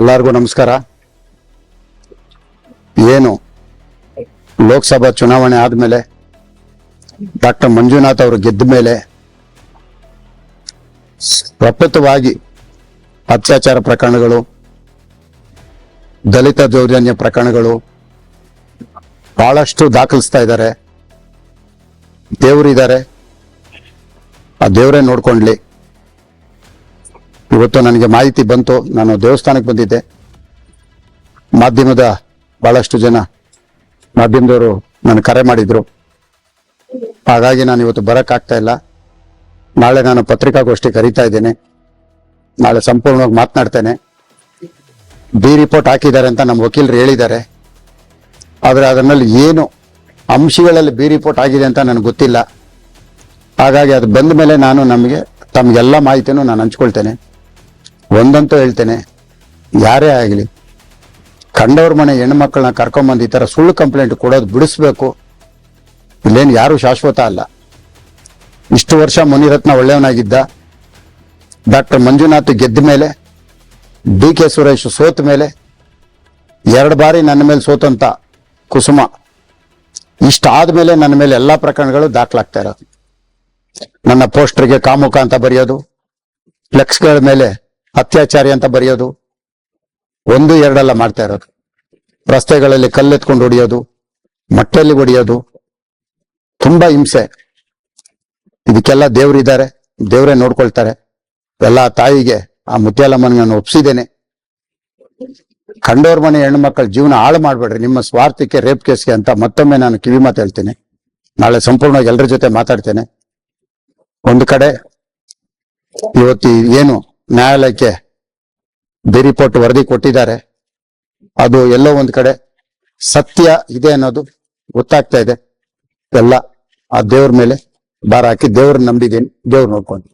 ಎಲ್ಲರಿಗೂ ನಮಸ್ಕಾರ. ಏನು ಲೋಕಸಭಾ ಚುನಾವಣೆ ಆದ್ಮೇಲೆ ಡಾಕ್ಟರ್ ಮಂಜುನಾಥ್ ಅವರು ಗೆದ್ದ ಮೇಲೆ ಪ್ರಪ್ರಥವಾಗಿ ಅತ್ಯಾಚಾರ ಪ್ರಕರಣಗಳು, ದಲಿತ ದೌರ್ಜನ್ಯ ಪ್ರಕರಣಗಳು ಬಹಳಷ್ಟು ದಾಖಲಿಸ್ತಾ ಇದ್ದಾರೆ. ದೇವರಿದ್ದಾರೆ, ಆ ದೇವರೇ ನೋಡ್ಕೊಂಡ್ಲಿ. ಇವತ್ತು ನನಗೆ ಮಾಹಿತಿ ಬಂತು, ನಾನು ದೇವಸ್ಥಾನಕ್ಕೆ ಬಂದಿದ್ದೆ. ಮಾಧ್ಯಮದ ಬಹಳಷ್ಟು ಜನ ಮಾಧ್ಯಮದವರು ನಾನು ಕರೆ ಮಾಡಿದ್ರು. ಹಾಗಾಗಿ ನಾನು ಇವತ್ತು ಬರಕ್ಕಾಗ್ತಾ ಇಲ್ಲ. ನಾಳೆ ನಾನು ಪತ್ರಿಕಾಗೋಷ್ಠಿ ಕರೀತಾ ಇದ್ದೇನೆ. ನಾಳೆ ಸಂಪೂರ್ಣವಾಗಿ ಮಾತನಾಡ್ತೇನೆ. ಬಿ ರಿಪೋರ್ಟ್ ಹಾಕಿದ್ದಾರೆ ಅಂತ ನಮ್ಮ ವಕೀಲರು ಹೇಳಿದ್ದಾರೆ. ಆದರೆ ಅದರಲ್ಲಿ ಏನು ಅಂಶಗಳಲ್ಲಿ ಬಿ ರಿಪೋರ್ಟ್ ಆಗಿದೆ ಅಂತ ನನಗೆ ಗೊತ್ತಿಲ್ಲ. ಹಾಗಾಗಿ ಅದು ಬಂದ ಮೇಲೆ ನಾನು ತಮಗೆಲ್ಲ ಮಾಹಿತಿನೂ ನಾನು ಹಂಚ್ಕೊಳ್ತೇನೆ. ಒಂದಂತೂ ಹೇಳ್ತೇನೆ, ಯಾರೇ ಆಗಲಿ ಕಂಡವ್ರ ಮನೆ ಹೆಣ್ಮಕ್ಳನ್ನ ಕರ್ಕೊಂಬಂದು ಈ ಥರ ಸುಳ್ಳು ಕಂಪ್ಲೇಂಟ್ ಕೊಡೋದು ಬಿಡಿಸ್ಬೇಕು. ಇಲ್ಲೇನು ಯಾರು ಶಾಶ್ವತ ಅಲ್ಲ. ಇಷ್ಟು ವರ್ಷ ಮುನಿರತ್ನ ಒಳ್ಳೆಯವನಾಗಿದ್ದ. ಡಾಕ್ಟರ್ ಮಂಜುನಾಥ್ ಗೆದ್ದ ಮೇಲೆ, ಡಿ ಕೆ ಸುರೇಶ್ ಸೋತ ಮೇಲೆ, 2 ಬಾರಿ ನನ್ನ ಮೇಲೆ ಸೋತಂತ ಕುಸುಮ ಇಷ್ಟಾದ ಮೇಲೆ ನನ್ನ ಮೇಲೆ ಎಲ್ಲಾ ಪ್ರಕರಣಗಳು ದಾಖಲಾಗ್ತಾ ಇರೋದು. ನನ್ನ ಪೋಸ್ಟರ್ಗೆ ಕಾಮುಕ ಅಂತ ಬರೆಯೋದು, ಫ್ಲೆಕ್ಸ್ಗಳ ಮೇಲೆ ಅತ್ಯಾಚಾರಿ ಅಂತ ಬರೆಯೋದು, 1, 2 ಮಾಡ್ತಾ ಇರೋದು. ರಸ್ತೆಗಳಲ್ಲಿ ಕಲ್ಲೆತ್ಕೊಂಡು ಹೊಡಿಯೋದು, ಮಟ್ಟೆಯಲ್ಲಿ ಹೊಡಿಯೋದು, ತುಂಬಾ ಹಿಂಸೆ. ಇದಕ್ಕೆಲ್ಲ ದೇವರಿದ್ದಾರೆ, ದೇವರೇ ನೋಡ್ಕೊಳ್ತಾರೆ. ಎಲ್ಲ ತಾಯಿಗೆ, ಆ ಮುತ್ಯಾಲಮ್ಮನಿಗೆ ನಾನು ಒಪ್ಸಿದ್ದೇನೆ. ಕಂಡೋರ್ ಮನೆ ಹೆಣ್ಣು ಜೀವನ ಹಾಳು ಮಾಡ್ಬೇಡ್ರಿ ನಿಮ್ಮ ಸ್ವಾರ್ಥಕ್ಕೆ, ರೇಪ್ ಕೇಸ್ಗೆ ಅಂತ ಮತ್ತೊಮ್ಮೆ ನಾನು ಕಿವಿ ಮಾತು ಹೇಳ್ತೇನೆ. ನಾಳೆ ಸಂಪೂರ್ಣವಾಗಿ ಎಲ್ಲರ ಜೊತೆ ಮಾತಾಡ್ತೇನೆ. ಒಂದು ಕಡೆ ಇವತ್ತು ಏನು ನ್ಯಾಯಾಲಯಕ್ಕೆ ಬಿ ರಿಪೋರ್ಟ್ ವರದಿ ಕೊಟ್ಟಿದ್ದಾರೆ, ಅದು ಎಲ್ಲೋ ಒಂದು ಕಡೆ ಸತ್ಯ ಇದೆ ಅನ್ನೋದು ಗೊತ್ತಾಗ್ತಾ ಇದೆ. ಎಲ್ಲ ಆ ದೇವ್ರ ಮೇಲೆ ಭಾರ ಹಾಕಿ ದೇವ್ರನ್ನ ನಂಬಿದ್ದೀನಿ. ದೇವ್ರು ನೋಡ್ಕೊಂಡು